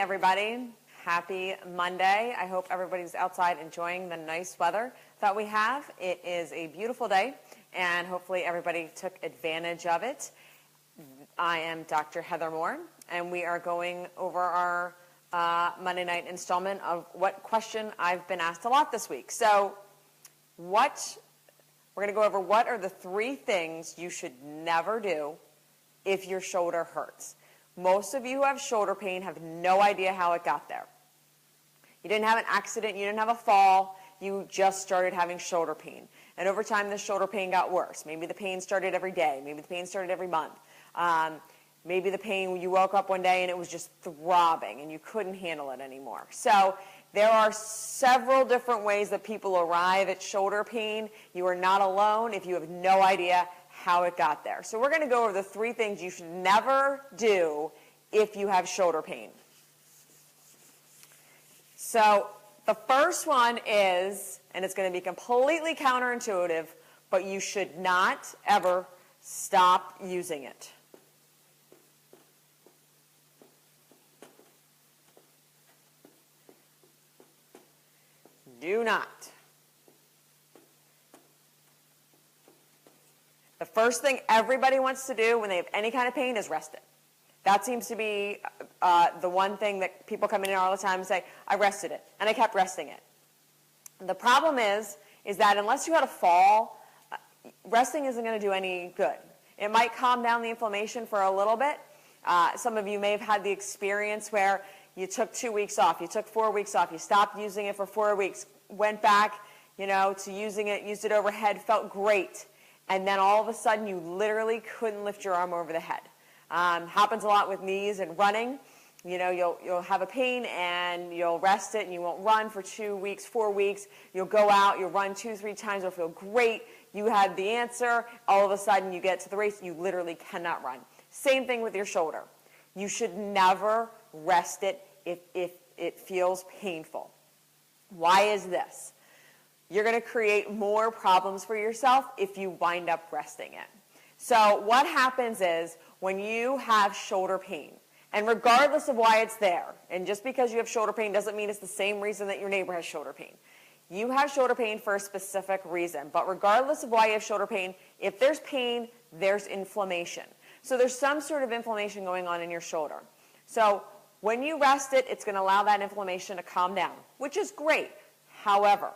everybody. Happy Monday. I hope everybody's outside enjoying the nice weather that we have. It is a beautiful day, and hopefully everybody took advantage of it. I am Dr. Heather Moore, and we are going over our Monday night installment of what question I've been asked a lot this week. So we're going to go over what are the 3 things you should never do if your shoulder hurts. Most of you who have shoulder pain have no idea how it got there. You didn't have an accident, you didn't have a fall, you just started having shoulder pain. And over time, the shoulder pain got worse. Maybe the pain started every day, maybe the pain started every month. Maybe the pain, you woke up one day and it was just throbbing and you couldn't handle it anymore. So there are several different ways that people arrive at shoulder pain. You are not alone if you have no idea how it got there. So we're going to go over the 3 things you should never do if you have shoulder pain. So the first one is, and it's going to be completely counterintuitive, but you should not ever stop using it. Do not. The first thing everybody wants to do when they have any kind of pain is rest it. That seems to be the one thing that people come in here all the time and say, I rested it, and I kept resting it. The problem is that unless you had a fall, resting isn't going to do any good. It might calm down the inflammation for a little bit. Some of you may have had the experience where you took 2 weeks off, you took 4 weeks off, you stopped using it for 4 weeks, went back, to using it, used it overhead, felt great. And then all of a sudden, you literally couldn't lift your arm over the head. Happens a lot with knees and running. You'll have a pain and you'll rest it and you won't run for 2 weeks, 4 weeks. You'll go out, you'll run 2-3 times, it'll feel great. You had the answer. All of a sudden, you get to the race, you literally cannot run. Same thing with your shoulder. You should never rest it if it feels painful. Why is this? You're going to create more problems for yourself if you wind up resting it. So what happens is when you have shoulder pain, and regardless of why it's there, and just because you have shoulder pain doesn't mean it's the same reason that your neighbor has shoulder pain. You have shoulder pain for a specific reason, but regardless of why you have shoulder pain, if there's pain, there's inflammation. So there's some sort of inflammation going on in your shoulder. So when you rest it, it's going to allow that inflammation to calm down, which is great. However,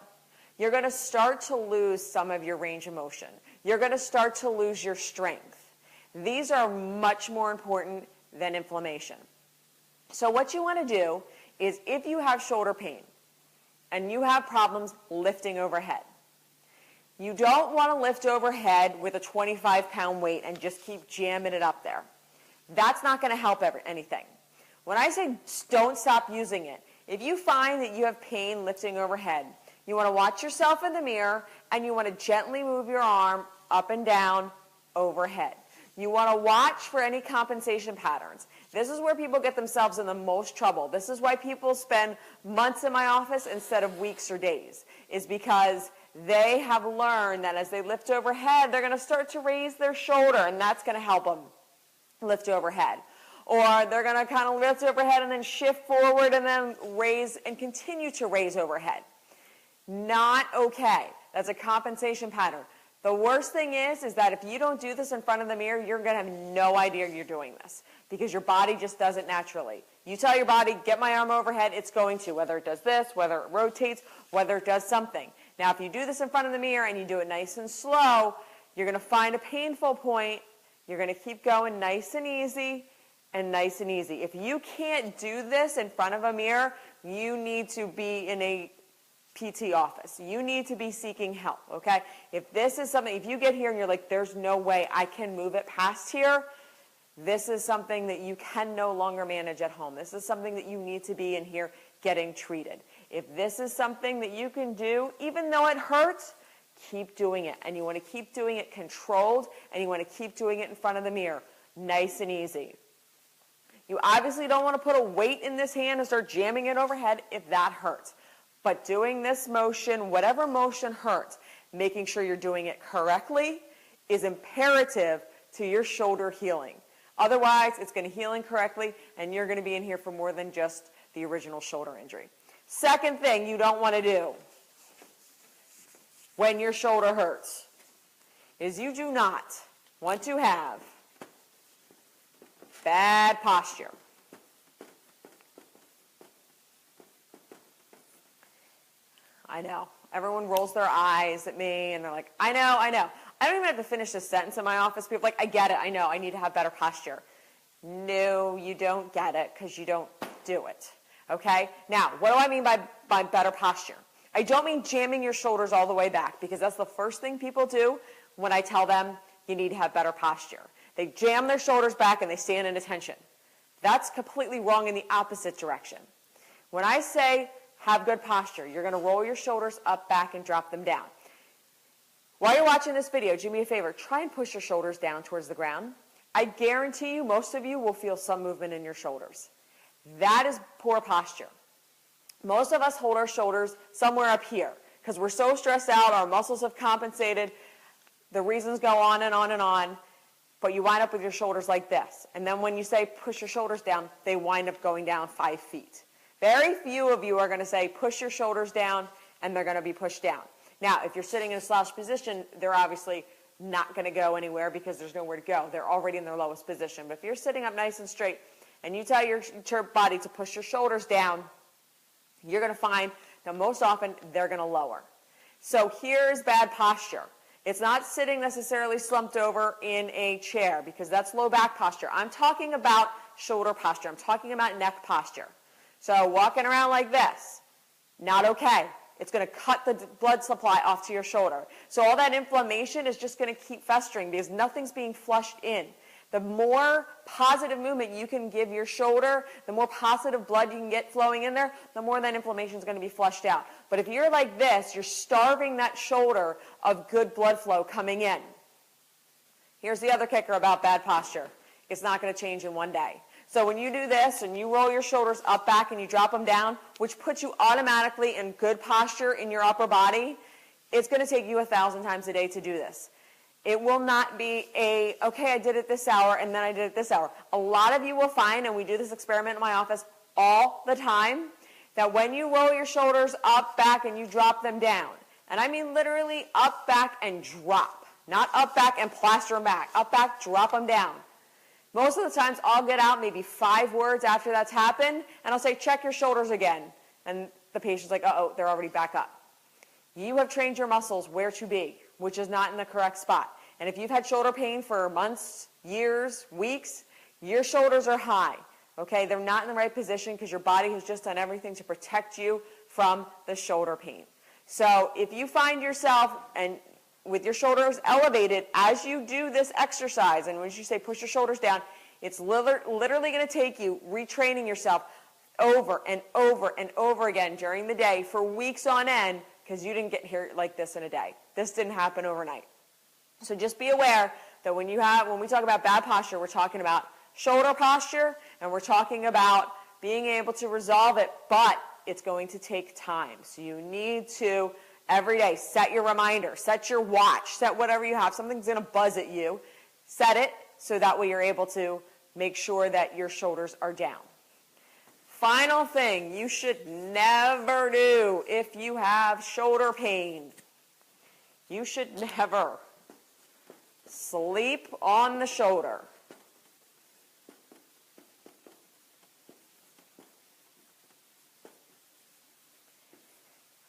you're going to start to lose some of your range of motion. You're going to start to lose your strength. These are much more important than inflammation. So what you want to do is if you have shoulder pain and you have problems lifting overhead, you don't want to lift overhead with a 25-pound weight and just keep jamming it up there. That's not going to help anything. When I say don't stop using it, if you find that you have pain lifting overhead, you want to watch yourself in the mirror and you want to gently move your arm up and down overhead. You want to watch for any compensation patterns. This is where people get themselves in the most trouble. This is why people spend months in my office instead of weeks or days, is because they have learned that as they lift overhead, they're going to start to raise their shoulder, and that's going to help them lift overhead. Or they're going to kind of lift overhead and then shift forward and then raise and continue to raise overhead. Not okay. That's a compensation pattern. The worst thing is that if you don't do this in front of the mirror, you're going to have no idea you're doing this because your body just does it naturally. You tell your body, get my arm overhead, it's going to, whether it does this, whether it rotates, whether it does something. Now, if you do this in front of the mirror and you do it nice and slow, you're going to find a painful point. You're going to keep going nice and easy and nice and easy. If you can't do this in front of a mirror, you need to be in a PT office. You need to be seeking help, okay? If this is something, if you get here and you're like, there's no way I can move it past here, this is something that you can no longer manage at home. This is something that you need to be in here getting treated. If this is something that you can do, even though it hurts, keep doing it. And you want to keep doing it controlled, and you want to keep doing it in front of the mirror, nice and easy. You obviously don't want to put a weight in this hand and start jamming it overhead if that hurts. But doing this motion, whatever motion hurts, making sure you're doing it correctly is imperative to your shoulder healing. Otherwise, it's going to heal incorrectly, and you're going to be in here for more than just the original shoulder injury. Second thing you don't want to do when your shoulder hurts is you do not want to have bad posture. I know. Everyone rolls their eyes at me and they're like, I know. I don't even have to finish this sentence in my office. People are like, I get it. I know. I need to have better posture. No, you don't get it because you don't do it. Okay? Now, what do I mean by better posture? I don't mean jamming your shoulders all the way back, because that's the first thing people do when I tell them you need to have better posture. They jam their shoulders back and they stand in attention. That's completely wrong in the opposite direction. When I say have good posture, you're going to roll your shoulders up, back, and drop them down. While you're watching this video, do me a favor, try and push your shoulders down towards the ground. I guarantee you most of you will feel some movement in your shoulders. That is poor posture. Most of us hold our shoulders somewhere up here because we're so stressed out, our muscles have compensated, the reasons go on and on and on, but you wind up with your shoulders like this. And then when you say push your shoulders down, they wind up going down 5 feet. Very few of you are going to say push your shoulders down and they're going to be pushed down. Now, if you're sitting in a slouched position, they're obviously not going to go anywhere because there's nowhere to go. They're already in their lowest position. But if you're sitting up nice and straight and you tell your body to push your shoulders down, you're going to find that most often they're going to lower. So here's bad posture. It's not sitting necessarily slumped over in a chair because that's low back posture. I'm talking about shoulder posture. I'm talking about neck posture. So walking around like this, not okay. It's going to cut the blood supply off to your shoulder. So all that inflammation is just going to keep festering because nothing's being flushed in. The more positive movement you can give your shoulder, the more positive blood you can get flowing in there, the more that inflammation is going to be flushed out. But if you're like this, you're starving that shoulder of good blood flow coming in. Here's the other kicker about bad posture. It's not going to change in one day. So when you do this and you roll your shoulders up, back, and you drop them down, which puts you automatically in good posture in your upper body, it's going to take you 1,000 times a day to do this. It will not be okay, I did it this hour, and then I did it this hour. A lot of you will find, and we do this experiment in my office all the time, that when you roll your shoulders up, back, and you drop them down, and I mean literally up, back, and drop, not up, back, and plaster them back. Up, back, drop them down. Most of the times I'll get out maybe 5 words after that's happened, and I'll say, check your shoulders again. And the patient's like, uh-oh, they're already back up. You have trained your muscles where to be, which is not in the correct spot. And if you've had shoulder pain for months, years, weeks, your shoulders are high. Okay, they're not in the right position because your body has just done everything to protect you from the shoulder pain. So if you find yourself with your shoulders elevated as you do this exercise, and when you say push your shoulders down, it's literally going to take you retraining yourself over and over and over again during the day for weeks on end because you didn't get here like this in a day. This didn't happen overnight. So just be aware that when we talk about bad posture, we're talking about shoulder posture and we're talking about being able to resolve it, but it's going to take time. So you need to every day set your reminder, set your watch, set whatever you have. Something's going to buzz at you. Set it so that way you're able to make sure that your shoulders are down. Final thing you should never do if you have shoulder pain. You should never sleep on the shoulder.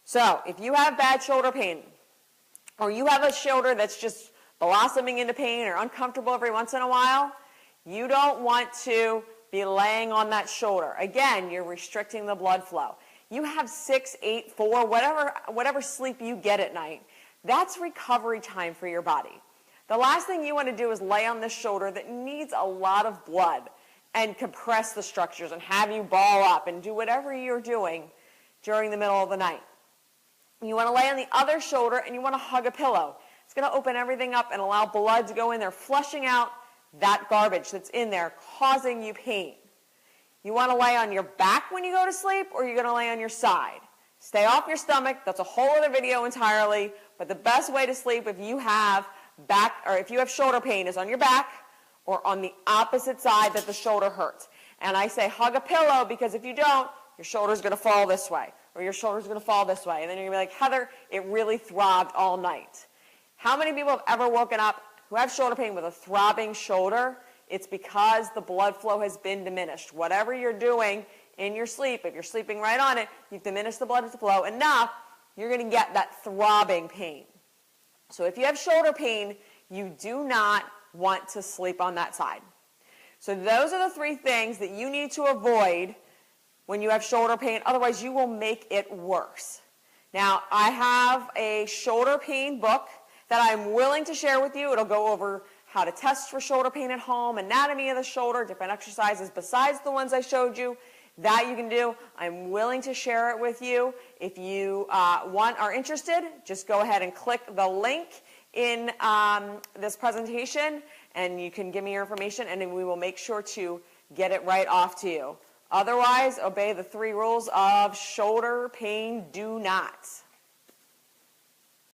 So if you have bad shoulder pain, or you have a shoulder that's just blossoming into pain or uncomfortable every once in a while, you don't want to be laying on that shoulder. Again, you're restricting the blood flow. You have 6, 8, 4, whatever sleep you get at night. That's recovery time for your body. The last thing you want to do is lay on this shoulder that needs a lot of blood and compress the structures and have you ball up and do whatever you're doing during the middle of the night. You want to lay on the other shoulder and you want to hug a pillow. It's going to open everything up and allow blood to go in there, flushing out that garbage that's in there, causing you pain. You want to lay on your back when you go to sleep, or you're going to lay on your side. Stay off your stomach. That's a whole other video entirely. But the best way to sleep if you have shoulder pain is on your back or on the opposite side that the shoulder hurts. And I say hug a pillow because if you don't, your shoulder's going to fall this way, or your shoulder's going to fall this way. And then you're going to be like, Heather, it really throbbed all night. How many people have ever woken up who have shoulder pain with a throbbing shoulder? It's because the blood flow has been diminished. Whatever you're doing in your sleep, if you're sleeping right on it, you've diminished the blood flow enough, you're going to get that throbbing pain. So if you have shoulder pain, you do not want to sleep on that side. So those are the 3 things that you need to avoid when you have shoulder pain. Otherwise, you will make it worse. Now, I have a shoulder pain book that I'm willing to share with you. It'll go over how to test for shoulder pain at home, anatomy of the shoulder, different exercises besides the ones I showed you that you can do. I'm willing to share it with you. If you are interested, just go ahead and click the link in this presentation, and you can give me your information, and then we will make sure to get it right off to you. Otherwise, obey the 3 rules of shoulder pain do not.